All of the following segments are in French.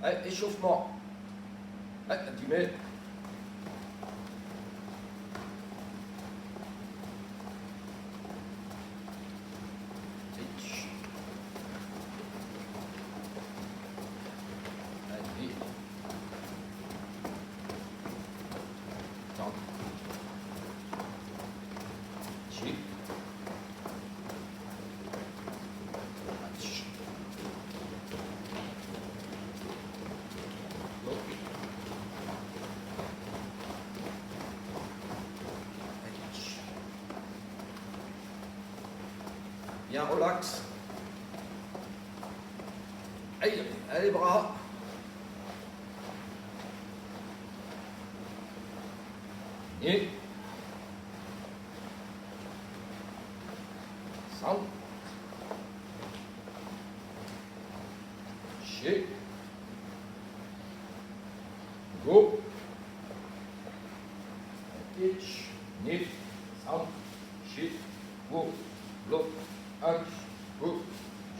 Allez, échauffement. Allez, tu mets. Allez. Attends. Chip. Bien relax. Allez, allez bras. Et centre. Chez. Go. Pitch. Nif. Centre. Chez. Go. Bloc. Axe. Go.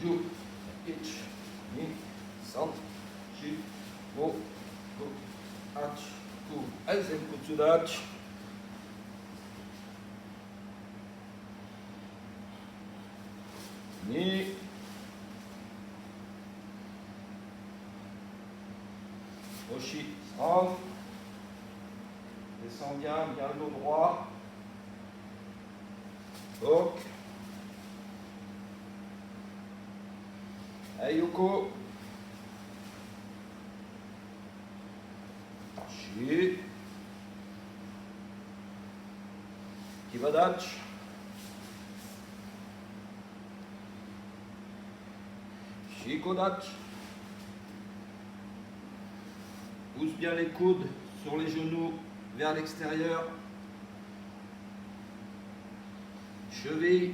Jou. Pitch. Nif. Centre. Chez. Go. Go. Axe. Go. Allez, c'est le coup de soudage. Ni. Oshi, centre. Descends bien, bien le dos droit. Donc. Ayoko. Shi. Kibadachi. Shikodachi. Pousse bien les coudes sur les genoux vers l'extérieur. Cheville.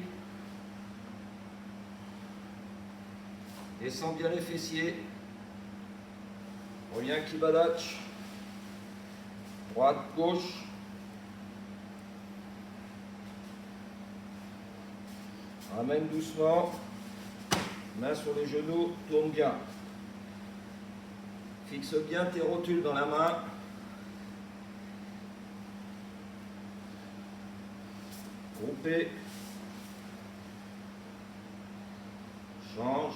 Descends bien les fessiers. Reviens Kibadachi. Droite, gauche. Ramène doucement. Main sur les genoux, tourne bien. Fixe bien tes rotules dans la main. Groupé. Change.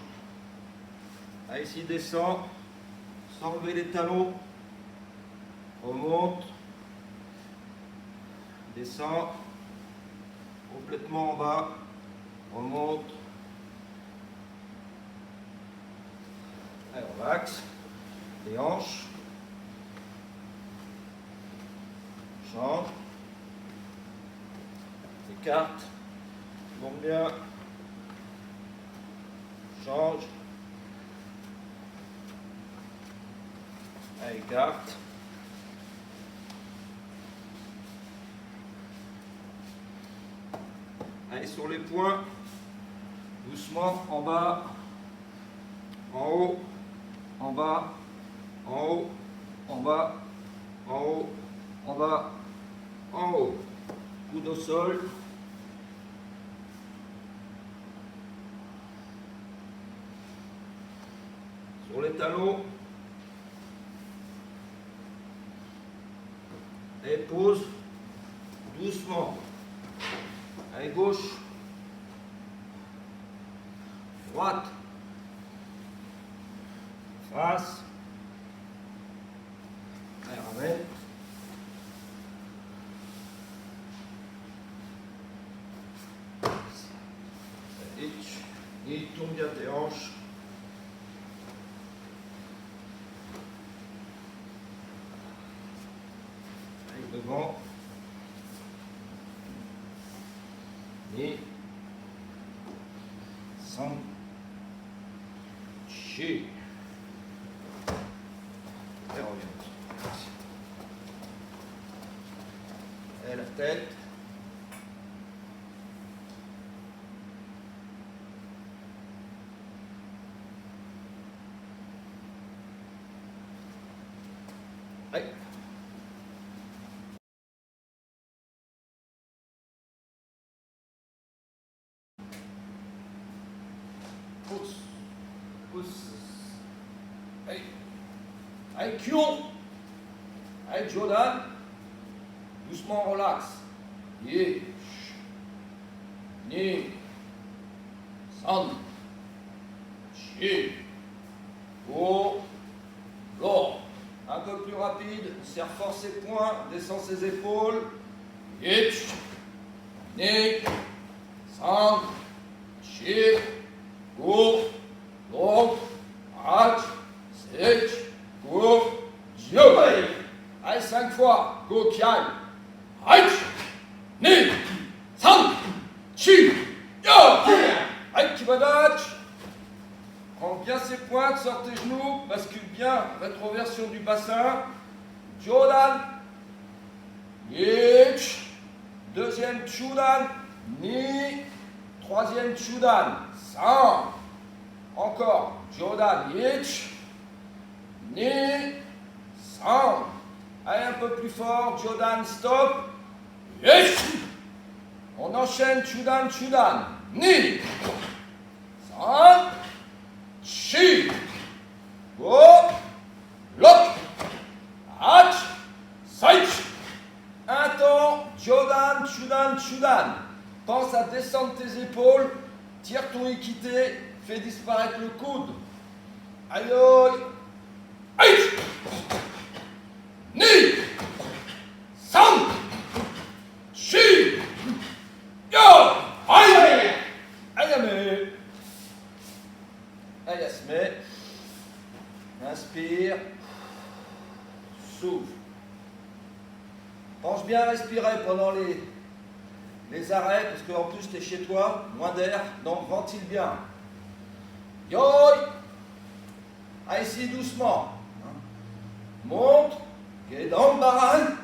Ah, ici, descend. Sans lever les talons. Remonte. Descend. Complètement en bas. Remonte. Allez, relax. Les hanches. Change. Écarte. Tourne bien. Change. Allez, écarte. Allez, sur les points. Doucement, en bas. En haut. En bas, en haut, en bas, en haut, en bas, en haut. Coude au sol. Sur les talons. Et pose doucement. Allez, gauche. Droite. Face. Allez, ramène. Et tourne bien tes hanches. Allez, devant. Et sans chier. Et revient. Et la tête. Allez. Pousse. Pousse. Allez. Avec Kion. Avec Jordan. Doucement, relax. Ni. Ni. San. Chi. Go. Lo. Un peu plus rapide. Serre fort ses poings. Descend ses épaules. Ich. Ni. San. Chi. Go. Lo. Ach. Sech. Go. Dieu. Allez, 5 fois. Go, Kiai. Ich. Ni. San. Chi. Yo. Aïe, Kibadach. Prends bien ses pointes, sors tes genoux, bascule bien, rétroversion du bassin. Jordan. Ich. Deuxième Chudan. Ni. Troisième Chudan. San. Encore. Jordan. Ich. Ni. San. Allez, un peu plus fort. Jordan, stop. Ich. On enchaîne. Chudan, Chudan. Ni. San. Chi. Go. Lock. Hatch. Saich. Un temps. Jordan, Chudan, Chudan. Pense à descendre tes épaules. Tire ton équité. Fais disparaître le coude. Aïe aïe. Aïe. Ni. San. Chi. Yo. Aïe. Aïe. Ayasme. Inspire. Souffle. Pense bien à respirer pendant les arrêts, parce qu'en plus tu es chez toi, moins d'air, donc ventile bien. Yoi. Ici doucement. Monte. Gedan Baran.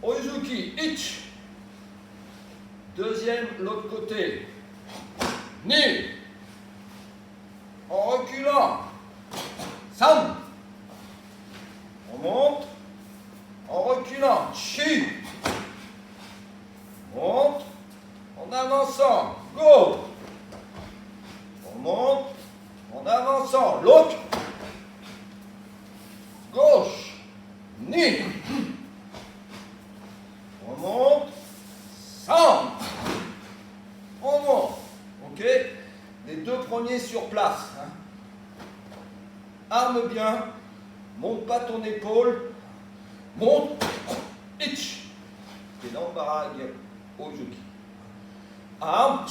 Oizuki. Ich. Deuxième, l'autre côté. Ni. En reculant. San. On monte. En reculant. Chi. Monte. En avançant. Go. On monte. En avançant. Look. Gauche. Ni. On monte. San. On monte. Ok. Les deux premiers sur place. Arme bien. Monte pas ton épaule. Monte. Ich. Et dans le barrage, Ojuki. Arme.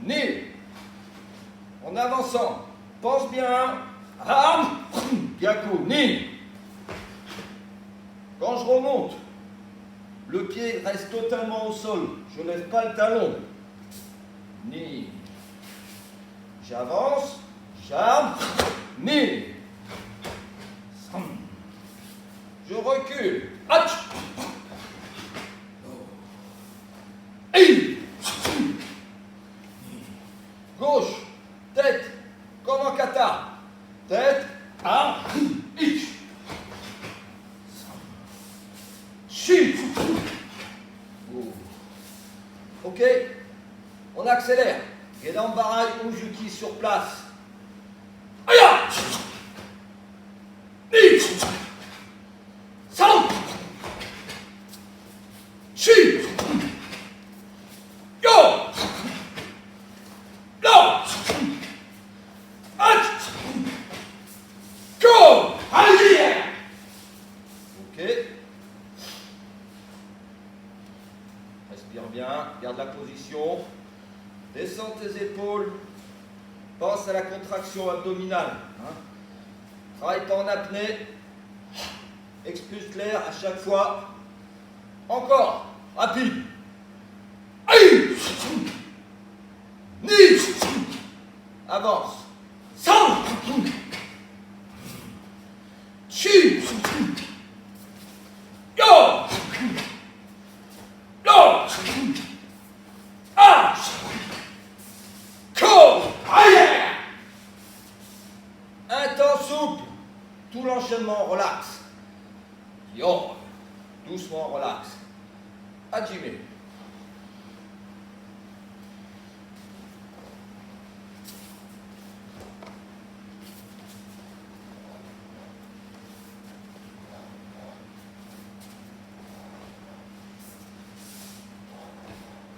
Ni. En avançant. Pense bien. Arme. Yaku. Ni. Quand je remonte, le pied reste totalement au sol. Je ne lève pas le talon. Ni. J'avance. J'arme. Ni. Sam. Je recule. Hatch. Gauche. Tête. Comme en kata. Tête. Arme. Ich. Chi. Ok. On accélère. Gedan Barai Ujuki sur place. Aya. Ni. San. Chi. Yo. Lo. Hach. Go. Allez. Ok. Respire bien, garde la position. Descends tes épaules. Pense à la contraction abdominale. Travaille pas en apnée. Expulse l'air à chaque fois. Encore. Rapide. Aïe. Ni. Avance. San. Chi. Yo. Lo. Ah. Ko. Aïe. Un temps souple. Tout l'enchaînement relax. Yo. Doucement relax. Hajime.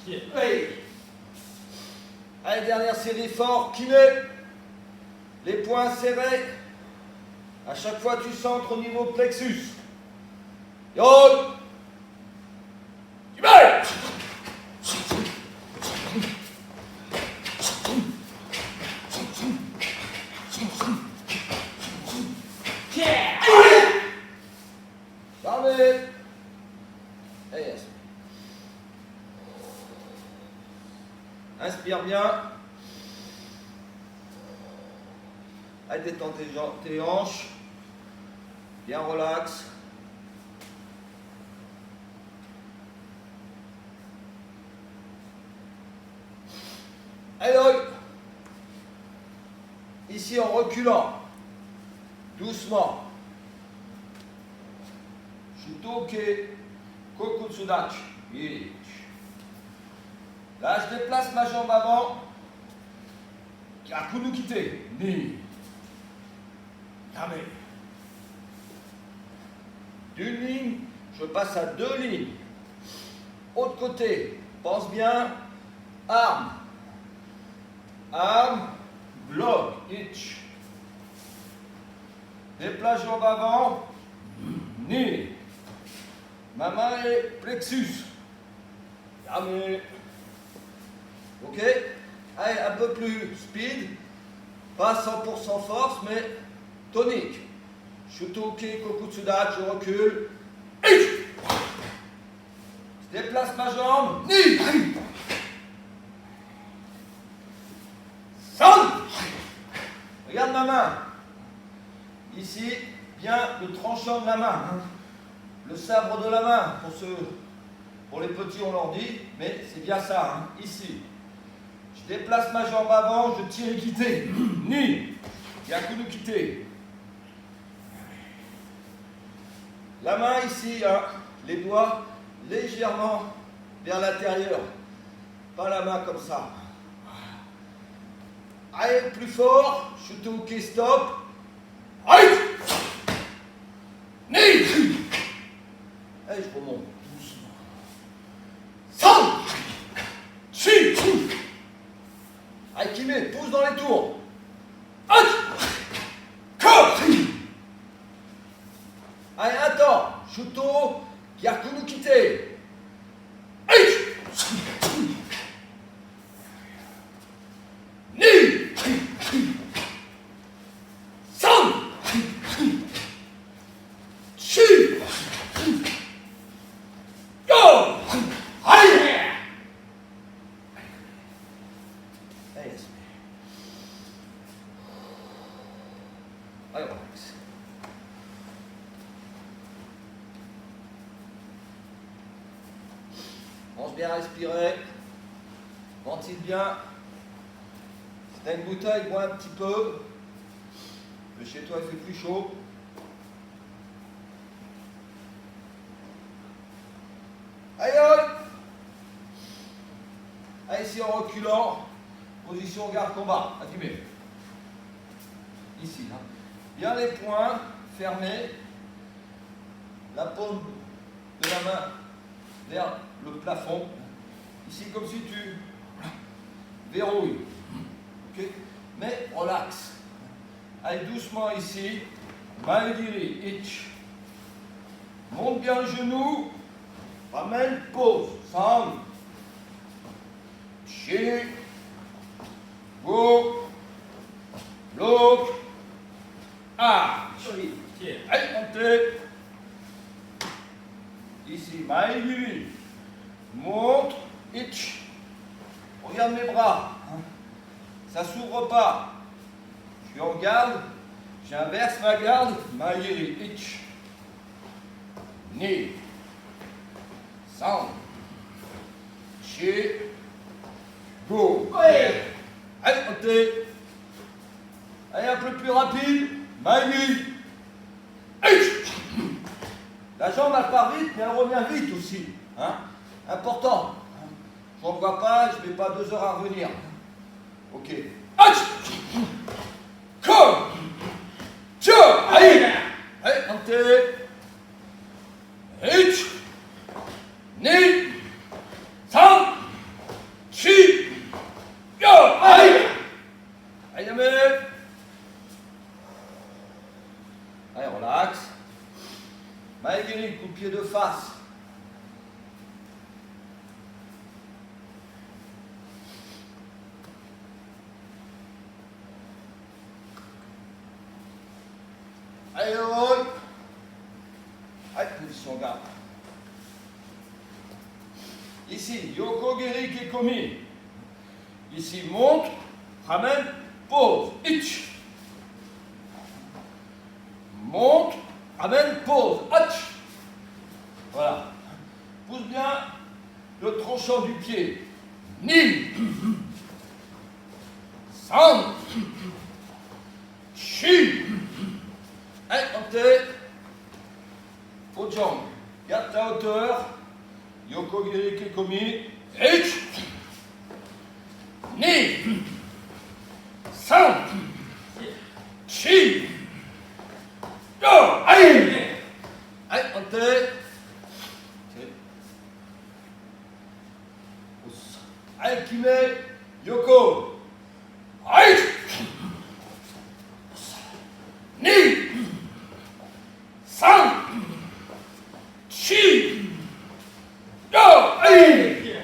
Pied. Oui. Allez, dernière série fort. Kiné. Les poings serrés. À chaque fois, tu centres au niveau plexus. Yon. Tu mets. Fermez. Et yes. Inspire bien. Allez, détends tes hanches. Bien relax. Allez, ici en reculant. Doucement. Shutoke Kokutsudachi. Là, je déplace ma jambe avant. Kakunu kite. Ni. Yame. D'une ligne, je passe à deux lignes. Autre côté. Pense bien. Arme. Arme. Bloc. Itch. Déplace jambe avant. Ni. Ma main est plexus. Yame. Ok? Allez, un peu plus speed. Pas 100% force, mais tonique. Shutoke Kokutsudachi, je recule. Je déplace ma jambe. Ni. San. Regarde ma main. Ici, bien le tranchant de la main. Le sabre de la main. Pour les petits, on leur dit, mais c'est bien ça, hein, ici. Je déplace ma jambe avant, je tire et quitter. Ni. Yakunu quitter. La main ici, hein, les doigts légèrement vers l'intérieur. Pas la main comme ça. Allez, plus fort. Shutoke, stop. Aïe. Ni. Allez, je remonte doucement. San. Chi. Allez, Kimé, pousse dans les tours. Aïe. Allez, attends. Shuto, Yakunu kite. Aïe. Ni. San. Chi. Go. Aïe. Allez, allez, relax. Pense bien à respirer. Ventile bien. Si tu as une bouteille, bois un petit peu. Que chez toi, il fait plus chaud. Aïe, aïe. Allez, ici en reculant. Position garde combat. Assumez. Ici, là. Bien les poings fermés. La paume de la main vers le plafond. Ici, comme si tu verrouilles. Okay. Mais relax. Allez doucement ici. Maegiri, itch. Monte bien le genou. Ramène, pause. Sam. Chi. Go. Bloc. Ah. Allez, montez. Ici, Maegiri. Monte. Itch. Regarde mes bras. Ça s'ouvre pas. Je suis en garde. J'inverse ma garde. Maegiri. Itch. Ni. San. Chi. Go. Ouais. Allez, montez. Allez, un peu plus rapide. Maegiri. Itch. La jambe, elle part vite, mais elle revient vite aussi. Hein? Important. Je ne vois pas, je ne mets pas 2 heures à revenir. Ok. Ach! Come! Tiens! Allez! Allez, montez! Hitch! Ni! San! Allez, ouais. Allez, position garde. Ici, Yoko, Geri, Kekomi. Ici, monte, ramène, pause. Hitch. Monte, ramène, pause. Hatch. Voilà. Pousse bien le tranchant du pied. Ni. San. Chi. Allez, montez. Aux jambes. Garde ta hauteur. Yoko, Geri, Kekomi. Hitch. Ni. San. Chi. Yo. Allez. Allez, montez. Allez, Kime. Yoko. Allez. Ni. San. Chi. Yo. Allez.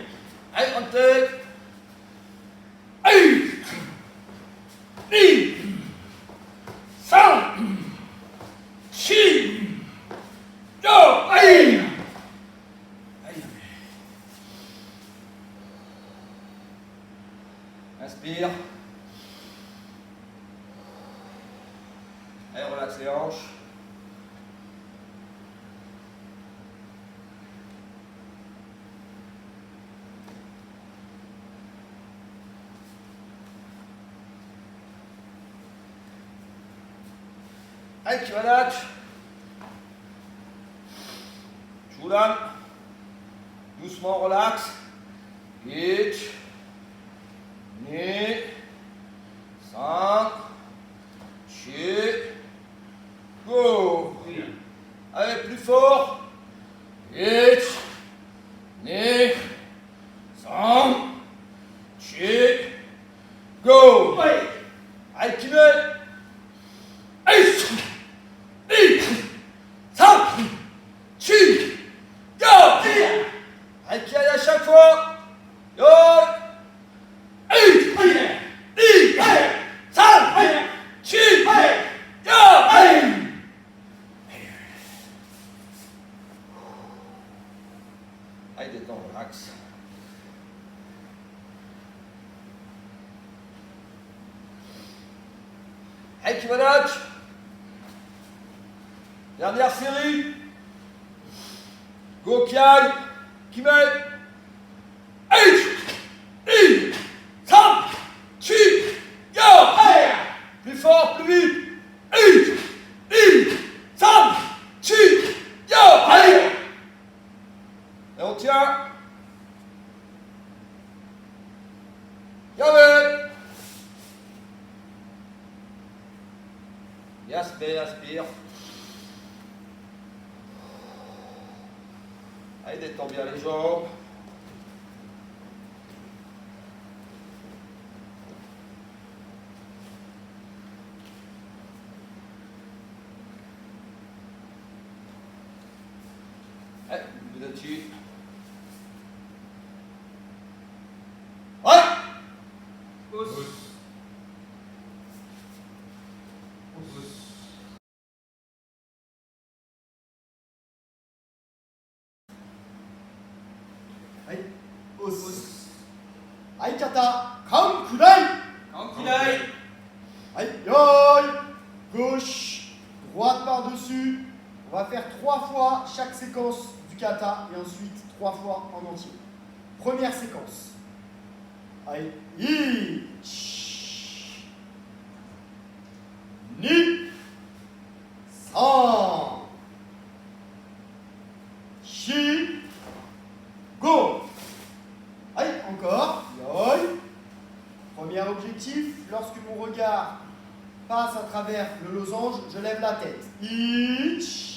Allez, montez. Allez. Ni. San. Chi. Yo. Allez. Inspire. Allez, relaxe les hanches. Allez, tu relâches. Choulan. Doucement, relax. Hitch. Ni. San. Chi. Go. Allez, plus fort. Hitch. Ni. San. Chi. Go. Allez, qui met. Hitch. Ni. San. Chi. Go. Allez, qui aille à chaque fois. Yo. Allez, détends, relax. Allez, qui relâche. Dernière série. Go, qui aille. Qui met. Plus fort, plus vite. Allez. Et on tient. Yamé. Aspire, aspire. Allez, détends bien les jambes. Allez, vous êtes dessus. Ouais. Pousse. Aïe, os. Aïe, kata, kam, kudai. Kankinai. Aïe, yoï. Gauche, droite par-dessus. On va faire 3 fois chaque séquence du kata et ensuite 3 fois en entier. Première séquence. Aïe, ich. Ni. San. Chi. Go. Aïe, encore. Yoï. Premier objectif, lorsque mon regard passe à travers le losange, je lève la tête. Ich.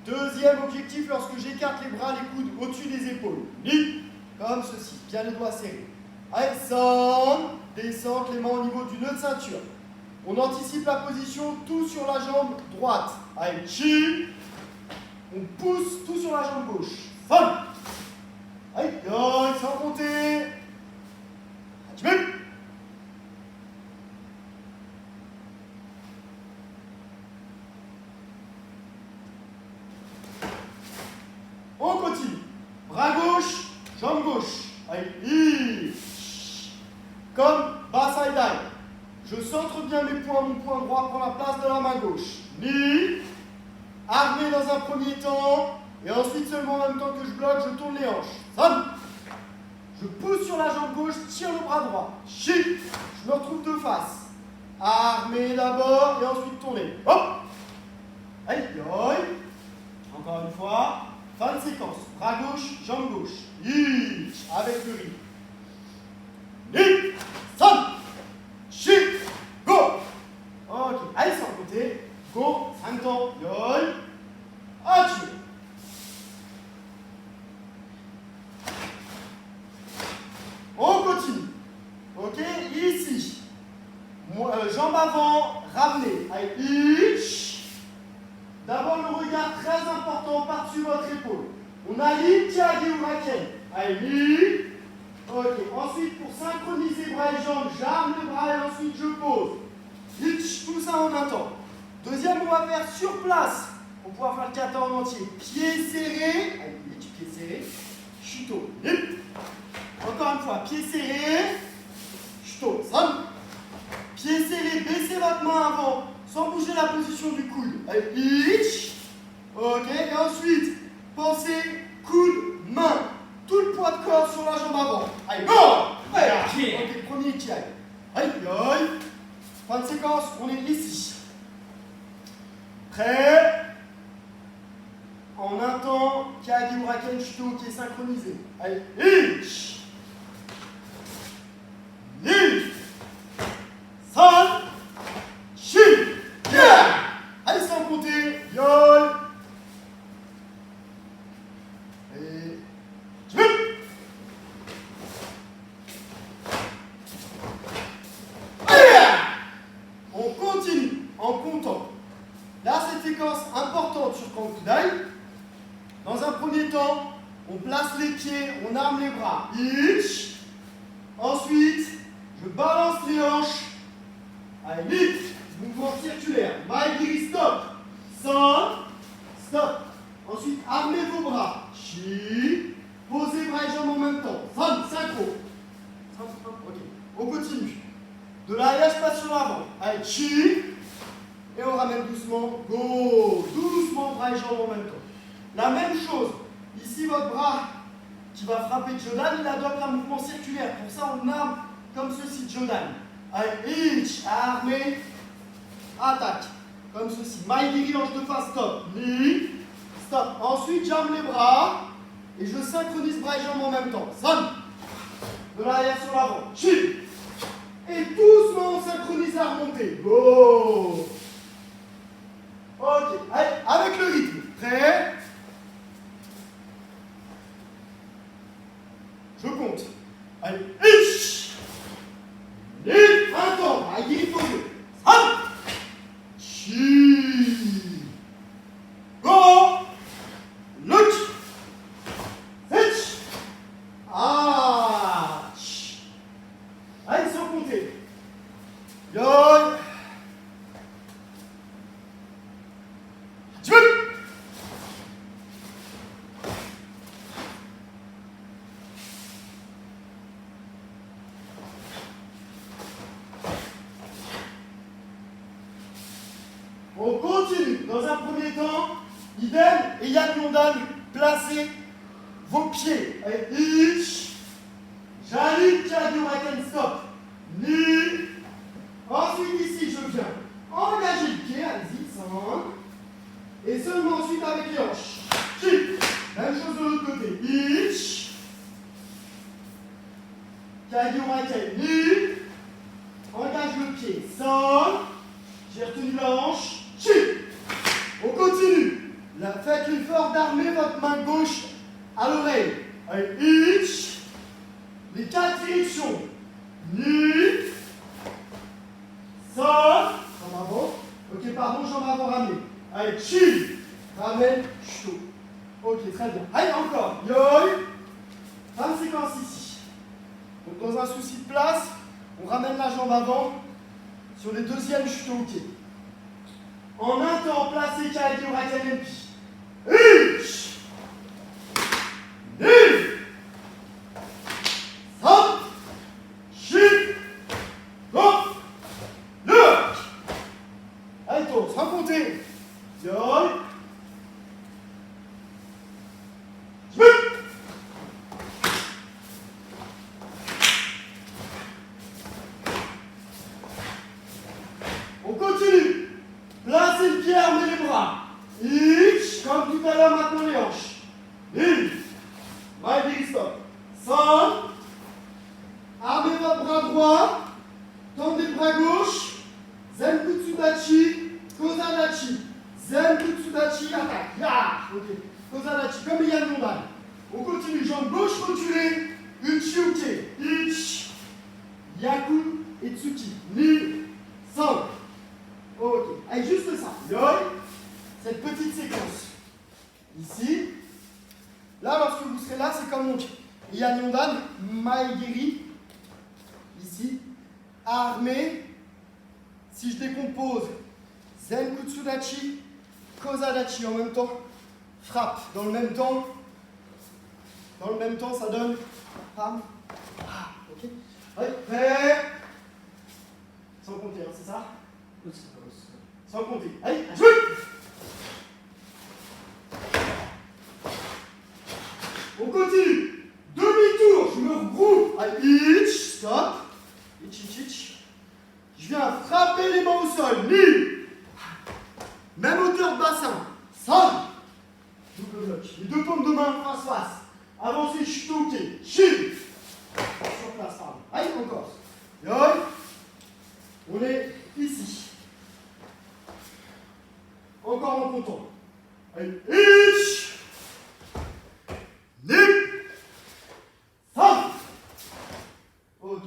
Deuxième objectif, lorsque j'écarte les bras, les coudes au-dessus des épaules. Ni. Comme ceci, bien les doigts serrés. Aïe, san. Descente, les mains au niveau du nœud de ceinture. On anticipe la position, tout sur la jambe droite. Aïe, chi. On pousse tout sur la jambe gauche. San. Aïe, aïe, sans compter. Hachime. jambe gauche. Allez, comme bas side dive. Je centre bien mes poings, mon poing droit prend la place de la main gauche. Ni, armé dans un premier temps, et ensuite seulement en même temps que je bloque, je tourne les hanches. Son. Je pousse sur la jambe gauche, tire le bras droit. Chi, je me retrouve de face. Armé d'abord, et ensuite tourner. Hop. Aïe, aïe. Encore une fois. Fin de séquence. Bras gauche, jambe gauche. Hi, avec le rythme. Ni, son, chi, go. Ok, allez, sans côté. Go, 5 temps. Yoi. Action. On continue. Ok, ici. Jambe avant, ramenez. Allez, hitch. D'abord le regard très important par-dessus votre épaule. On aligne Tiagi Uraken. Allez, ok. Ensuite, pour synchroniser bras et jambes, j'arme le bras et ensuite je pose. Hitch, tout ça en un temps. Deuxième, on va faire sur place. On pourra faire le kata en entier. Pied serré. Allez, hitch, pied serré. Chuto. Hip. Encore une fois, pied serré. Chuto. Son. Pied serré, baissez votre main avant, sans bouger la position du coude. Allez, hitch. Ok, et ensuite, pensez coude, main. Tout le poids de corps sur la jambe avant. Allez, go. Ok, premier qui aille. Aïe, aïe. Fin de séquence, on est ici. Prêt. En un temps, Kage Uraken Shuto qui est synchronisé. Allez, hitch. Ni. San. Chi. Yeah. Allez, sans compter. Yoi. Et. Jump. On continue en comptant. Là, cette séquence importante sur Kankudai. Dans un premier temps, on place les pieds, on arme les bras. Hitch. Ensuite, je balance les hanches. Allez, vite. Mouvement circulaire. Maigiri, stop. San. Stop. Ensuite, armez vos bras. Chi. Posez bras et jambes en même temps. San. Synchro. Ok. On continue. De l'arrière, je passe sur l'avant. Allez, chi. Et on ramène doucement. Go. Doucement, bras et jambes en même temps. La même chose. Ici, votre bras qui va frapper Jodan, il adopte un mouvement circulaire. Pour ça, on arme comme ceci, Jodan. Allez, hitch, armé, attaque. Comme ceci. Maigiri, hanche de face, stop. Ni, stop. Ensuite, j'arme les bras et je synchronise bras et jambes en même temps. Son. De l'arrière sur l'avant. Chi. Et doucement, on synchronise la remontée. Go. Ok. Allez, avec le rythme. Prêt? Je compte. Allez, hitch. Ni, un temps. Maigiri, posé. Son. Chi. Go. Look. Hitch. Ah. Allez, sans compter. Yoi. Jump. On continue. Dans un premier temps, idem, et Yann Yondan, placez vos pieds. Allez, hitch. J'aligne Kage Uraken, stop. Ni. Ensuite, ici, je viens engager le pied. Allez-y, 5. Et seulement ensuite avec les hanches. Chi. Même chose de l'autre côté. Hitch. Kage Uraken, ni. Engage le pied. 5. J'ai retenu la hanche. Chi. On continue. Là, faites l'effort d'armer votre main gauche à l'oreille. Allez, hitch. Les 4 directions. Ni. Ça. Jambe avant. Ok, pardon, jambe avant ramenée. Allez, chi. Ramène, chou. Ok, très bien. Allez, encore. Yoi. Fin de séquence ici. Donc, dans un souci de place, on ramène la jambe avant sur les deuxièmes chuto ok. En un temps, placez Kage Uraken MP. Hitch. Ni. maigiri, stop. 5. Armez votre bras droit. Tendez le bras gauche. Zenkutsudachi, Kozadachi. Zenkutsudachi, attaque. Ya. Ok. Kozadachi, comme les Yanondan. On continue. Jambe gauche reculée. Uchiuke. Ich. Yaku. Et Tsuki. Ni. 5. Ok. Allez, juste ça. Yoi. Cette petite séquence. Ici. Là, lorsque vous serez là, c'est comme donc Yanondan, Maegiri. Ici. Armé. Si je décompose Zenkutsudachi, Kozadachi en même temps, frappe. Dans le même temps, ça donne. Pam. Ah, ok. Allez, prêt. Sans compter, hein, c'est ça? Sans compter. Allez, à jouer. On continue. Demi-tour, je me regroupe. Allez, itch, stop. Itch. Je viens frapper les mains au sol. Ni. Même hauteur de bassin. 5. Double bloc. Les deux paumes de main face à face. Avancez, chutoke. Chi. Sur place, pardon. Allez, encore. Yoi. On est ici. Encore en comptant. Allez, itch. Ni. 5. Ok.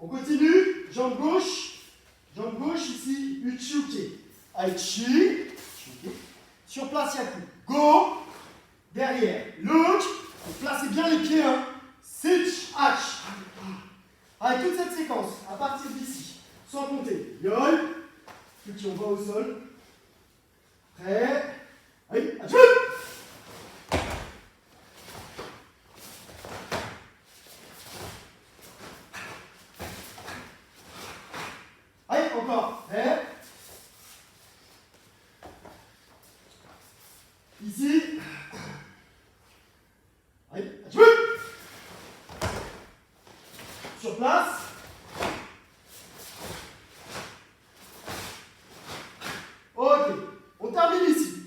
On continue. Jambe gauche ici, Uchiuke. Aichi. Sur place, Yaku. Go. Derrière. Look. Placez bien les pieds. Hein. Sich. H. Avec toute cette séquence, à partir d'ici, sans compter. Yoi. Uchi, on va au sol. Prêt. Allez, action. Allez, encore. Prêt. Ici. Allez, action. Sur place. Ok. On termine ici.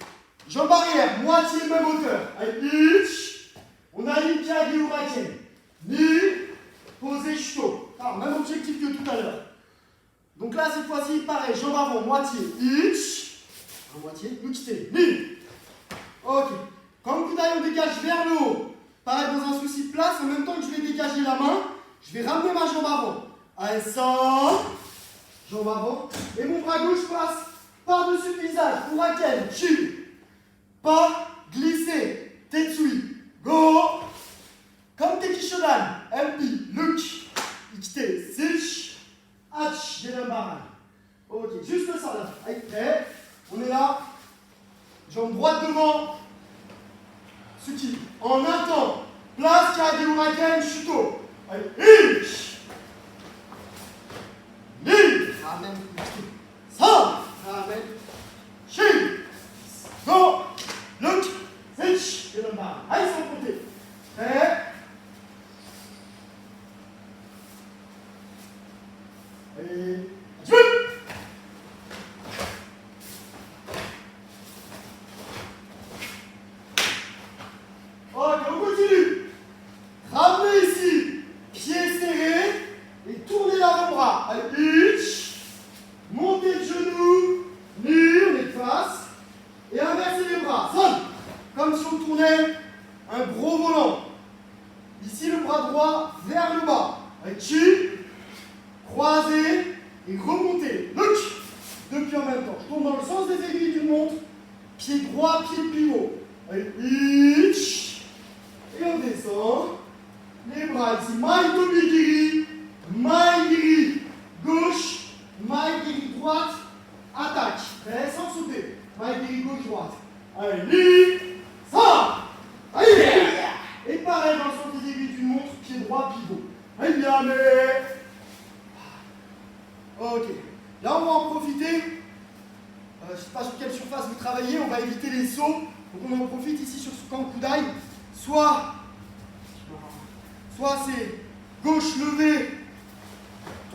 Jambe arrière, moitié même hauteur. Allez, itch. On aligne Kyage Uraken. Ni. Posé Shuto. Alors, même objectif que tout à l'heure. Donc là, cette fois-ci, pareil, jambe avant, moitié, itch. Moitié, nous quitter, ni. Ok. Quand Kudai, on dégage vers le haut. Pareil, dans un souci de place, en même temps que je vais dégager la main, je vais ramener ma jambe avant. Allez, 100. Jambe avant. Et mon bras gauche passe par-dessus le visage. Uraken, chi. Pas, glisser, tetsui. Go. Comme Tekishodan, MP, look. Ikite, sich. H, Genombaran. Ok, juste ça là. Allez, prêt. On est là. Jambe droite devant. Suki. En un temps. Place, Kyage Uraken, Shuto. Allez, ich. Ni. Ramène. Ça. Ramène. Chi. Go. Look. Sich. Genombaran. Allez, sans compter. Prêt. Allez, action. Ok, on continue. Ramenez ici, pieds serrés et tournez l'avant-bras. Allez, itch. Montez le genou, mur, les faces et inversez les bras. Sonne. Comme si on tournait un gros volant. Ici, le bras droit vers le bas. Allez, chi. Croiser et remonter. Look. Depuis en même temps. Je tourne dans le sens des aiguilles d'une montre. Pied droit, pied pivot. Allez, itch. Et on descend. Les bras ici. Maïtobigiri. Maïgiri. Gauche. Maïgiri droite. Attaque. Prêt, sans sauter. Maïgiri gauche, droite. Allez, ça. Allez. Et pareil dans le sens des aiguilles d'une montre. Pied droit, pivot. Allez, bien, mais. Ok, là on va en profiter, je ne sais pas sur quelle surface vous travaillez, on va éviter les sauts, donc on en profite ici sur ce camp Kudai, soit c'est gauche levée,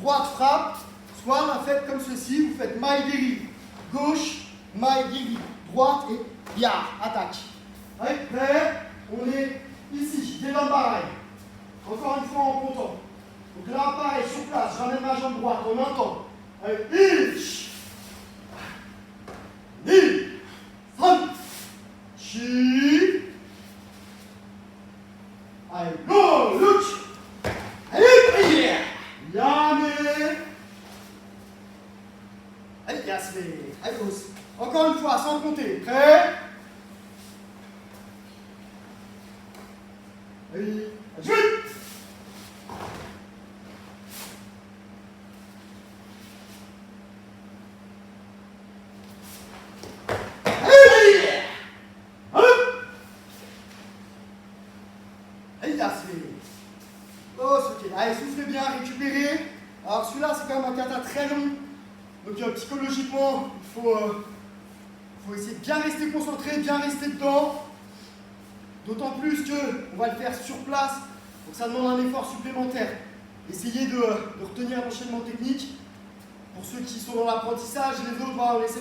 droite frappe, soit la faites comme ceci, vous faites Maegiri, gauche, Maegiri, droite et ya, attaque. Allez, prêt, on est Ici, des jambes pareilles. Encore une fois en comptant. Donc là, pareil, sur place, je ramène ma jambe droite en un temps. Allez, ich, ni, san, chi. Allez, go, look. Allez, yame. Allez, yasme. Allez, hausse. Encore une fois, sans compter. Prêt? Allez, vite. Oh, c'est ok. Allez, soufflez bien, récupérez. Alors celui-là, c'est quand même un kata très long. Donc psychologiquement, il faut essayer de bien rester concentré, bien rester dedans. D'autant plus qu'on va le faire sur place, donc ça demande un effort supplémentaire. Essayez de retenir l'enchaînement technique. Pour ceux qui sont dans l'apprentissage, les autres, voilà, on essaie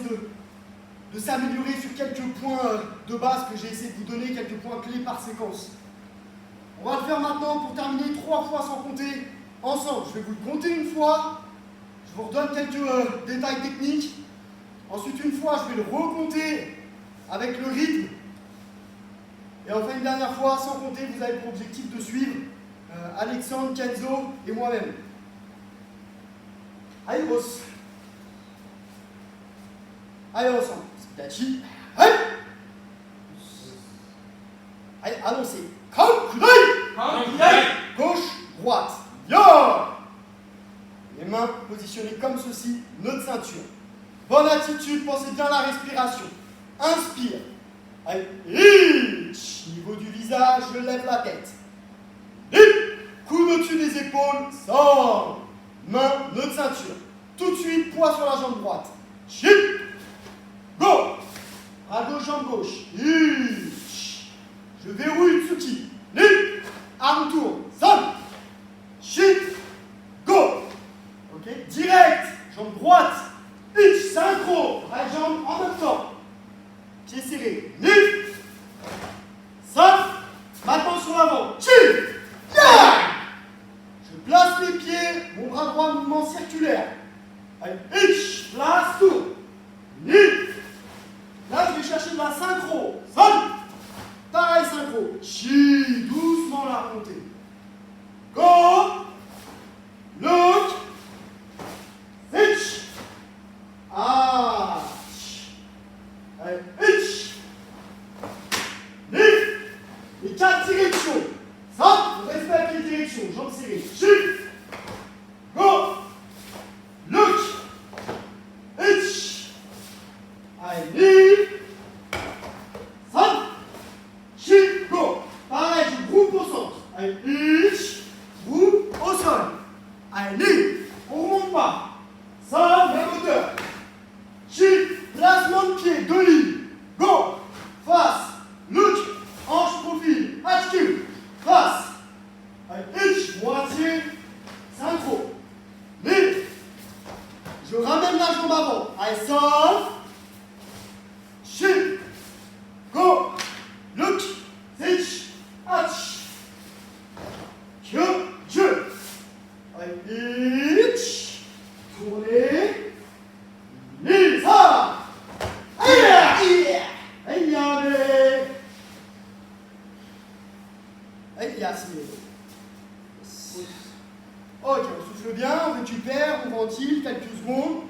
de s'améliorer sur quelques points de base que j'ai essayé de vous donner, quelques points clés par séquence. On va le faire maintenant pour terminer 3 fois sans compter ensemble. Je vais vous le compter une fois, je vous redonne quelques détails techniques. Ensuite, une fois, je vais le recompter avec le rythme. Et enfin, une dernière fois, sans compter, vous avez pour objectif de suivre Alexandre, Kenzo et moi-même. Allez, boss. Allez, ensemble. Dachi. Allez. Allez, annoncez. Gauche, droite. Yo. Les mains positionnées comme ceci, nœud de ceinture. Bonne attitude, pensez bien à la respiration. Inspire. Allez, ich. Niveau du visage, je lève la tête. Coude au-dessus des épaules, sans. Main, nœud de ceinture. Tout de suite, poids sur la jambe droite. Chip. Go. Bras gauche, jambe gauche. Ich. Je verrouille Tsuki. Lip. Arme tourne. San. Chip. Go. Ok. Direct. Jambe droite. Ich. Synchro. Bras et jambe en même temps. Pieds serrés. Lip. San. Maintenant sur l'avant. Chip. Yeah. Je place les pieds. Mon bras droit, mouvement circulaire. Allez. Ich. Place, tourne. Lip. Là, je vais chercher de la synchro. San. Pareil, synchro. Chi. Doucement la remontée. Go. Look. Hitch. Ah. Allez. Hitch. Lift. Les 4 directions. Ça, on respecte les directions. Jambes serrées. Chi. Go. Look. Hitch. Allez. Lift. San. Chi. Go. Pareil, je groupe au centre. Allez. Hitch. Groupe au sol. Allez. Lift. On remonte pas. San. Même hauteur. Chi. Placement de pied. 2 lignes. Go. Face. Look. Hanche profil. HQ. Face. Allez. Hitch. Moitié. Synchro. Lift. Je ramène la jambe avant. Allez. San. Chi. Go. Look. Hitch. Hatch. Que. Dieu. Allez. Hitch. Tournez. Lisa. Aïe. Aïe. Aïe. Aïe. Ok, on souffle bien, on récupère, on ventile quelques secondes.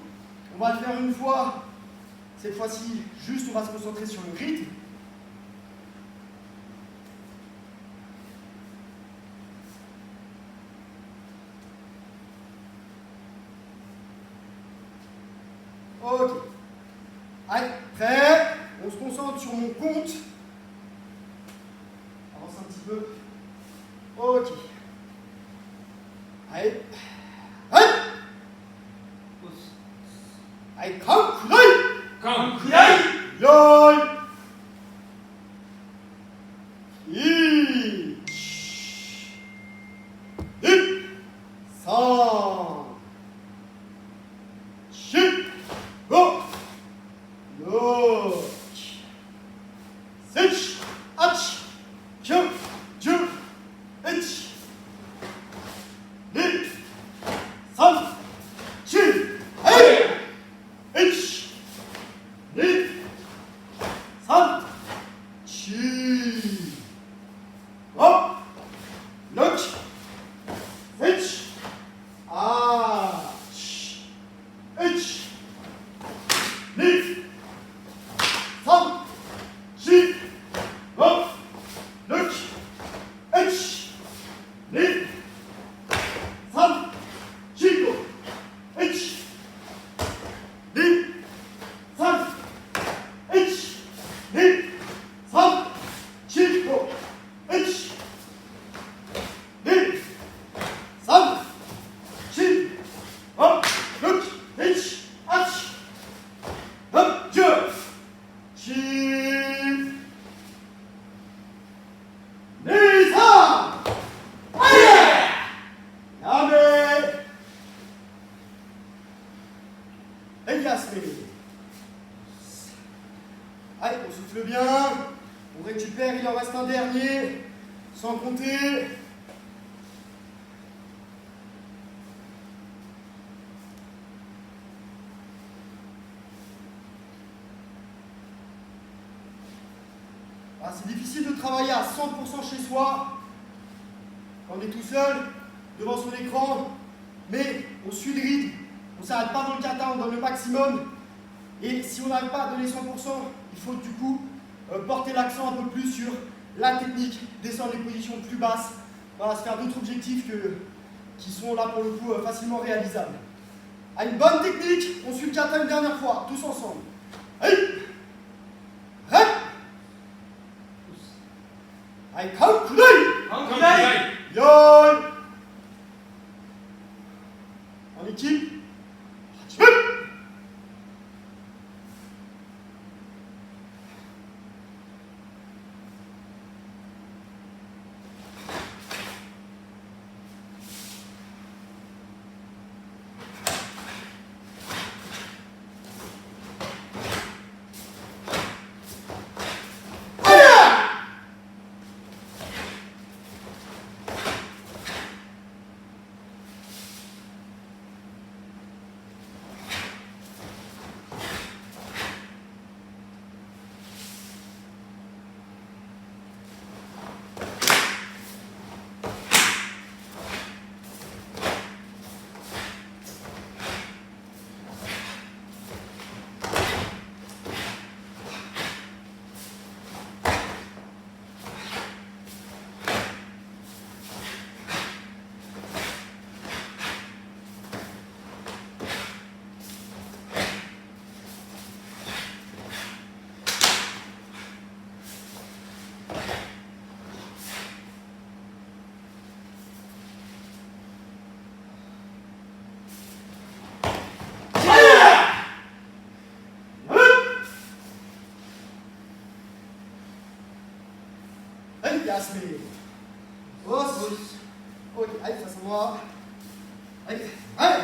On va le faire une fois. Cette fois-ci, juste, on va se concentrer sur le rythme. Ok. Allez, prêt? On se concentre sur mon compte. Avance un petit peu. Ok. Allez. Allez. Allez, Yoi. Ich. Hip. San. Ship. Go. Look. Sitch. Hatch. Kyo. Dieu. 1, 2, 3, 4, allez 1, 2, 3, 4, hop, look, switch, ah, 1, 2, 3, 4, hop, look, 1, 2, 3, 4, 1, 2, 3, 1, 2, 3, 4, 1, 2, 3, 4, hop, look, 1, hatch, hop, jump, chip, Lisa, allez, Yamé, et Yasmé. Allez, on souffle bien, on récupère, il en reste un dernier, sans compter. Ah, c'est difficile de travailler à 100% chez soi, quand on est tout seul, devant son écran, mais on suit le rythme, on ne s'arrête pas dans le kata, on donne le maximum. Et si on n'arrive pas à donner 100%, il faut du coup porter l'accent un peu plus sur la technique, descendre les positions plus basses, voilà, se faire d'autres objectifs qui sont là pour le coup facilement réalisables. À une bonne technique, on suit le kata une dernière fois, tous ensemble. Allez, rep, allez, count, kunai, yon, en équipe, hop. Yasmé. Ok, allez, face à moi. Allez, allez.